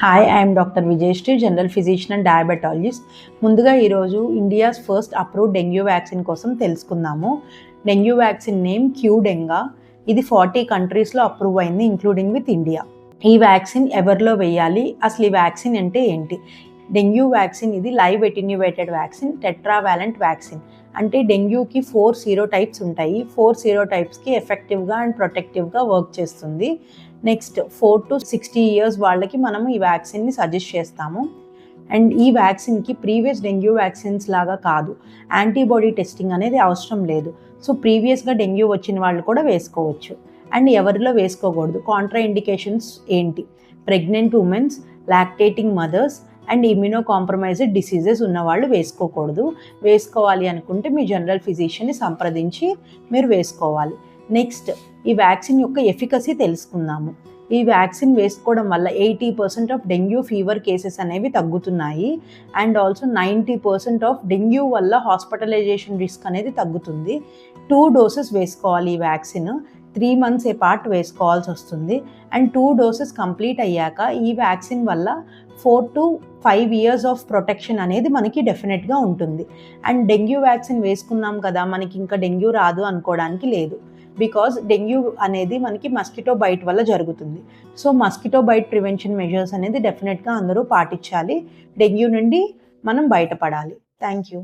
Hi, I'm doctor Vijayashree, general physician and diabetologist. ముందుగా ఈరోజు India's first approved dengue vaccine కోసం తెలుసుకుందాము. Dengue vaccine name Qdenga. ఇది 40 కంట్రీస్లో అప్రూవ్ అయింది, ఇంక్లూడింగ్ విత్ ఇండియా. ఈ వ్యాక్సిన్ ఎవరిలో వేయాలి, అసలు ఈ వ్యాక్సిన్ అంటే ఏంటి? డెంగ్యూ వ్యాక్సిన్ ఇది live attenuated vaccine, tetravalent vaccine. అంటే డెంగ్యూకి 4 సీరోటైప్స్ ఉంటాయి. 4 సీరోటైప్స్కి ఎఫెక్టివ్గా అండ్ ప్రొటెక్టివ్గా వర్క్ చేస్తుంది. నెక్స్ట్ 4 to 60 ఇయర్స్ వాళ్ళకి మనము ఈ వ్యాక్సిన్ని సజెస్ట్ చేస్తాము. అండ్ ఈ వ్యాక్సిన్కి ప్రీవియస్ డెంగ్యూ వ్యాక్సిన్స్ లాగా కాదు, యాంటీబాడీ టెస్టింగ్ అనేది అవసరం లేదు. సో ప్రీవియస్గా డెంగ్యూ వచ్చిన వాళ్ళు కూడా వేసుకోవచ్చు. అండ్ ఎవరిలో వేసుకోకూడదు, కాంట్రా ఇండికేషన్స్ ఏంటి? Pregnant womens, lactating mothers and immunocompromised diseases ఉన్నవాళ్ళు వేసుకోకూడదు. వేసుకోవాలి అనుకుంటే మీ జనరల్ ఫిజిషియన్ని సంప్రదించి మీరు వేసుకోవాలి. నెక్స్ట్ ఈ వ్యాక్సిన్ యొక్క ఎఫికసీ తెలుసుకుందాము. ఈ వ్యాక్సిన్ వేసుకోవడం వల్ల 80% ఆఫ్ డెంగ్యూ ఫీవర్ కేసెస్ అనేవి తగ్గుతున్నాయి. అండ్ ఆల్సో 90% ఆఫ్ డెంగ్యూ వల్ల హాస్పిటలైజేషన్ రిస్క్ అనేది తగ్గుతుంది. 2 డోసెస్ వేసుకోవాలి. ఈ వ్యాక్సిన్ 3 months పార్ట్ వేసుకోవాల్సి వస్తుంది. అండ్ 2 డోసెస్ కంప్లీట్ అయ్యాక ఈ వ్యాక్సిన్ వల్ల 4 to 5 ఇయర్స్ ఆఫ్ ప్రొటెక్షన్ అనేది మనకి డెఫినెట్గా ఉంటుంది. అండ్ డెంగ్యూ వ్యాక్సిన్ వేసుకున్నాం కదా, మనకి ఇంకా డెంగ్యూ రాదు అనుకోవడానికి లేదు. బికాజ్ డెంగ్యూ అనేది మనకి మస్కిటో బైట్ వల్ల జరుగుతుంది. So mosquito bite prevention measures అనేది డెఫినెట్గా అందరూ పాటించాలి. డెంగ్యూ నుండి మనం బయటపడాలి. Thank you.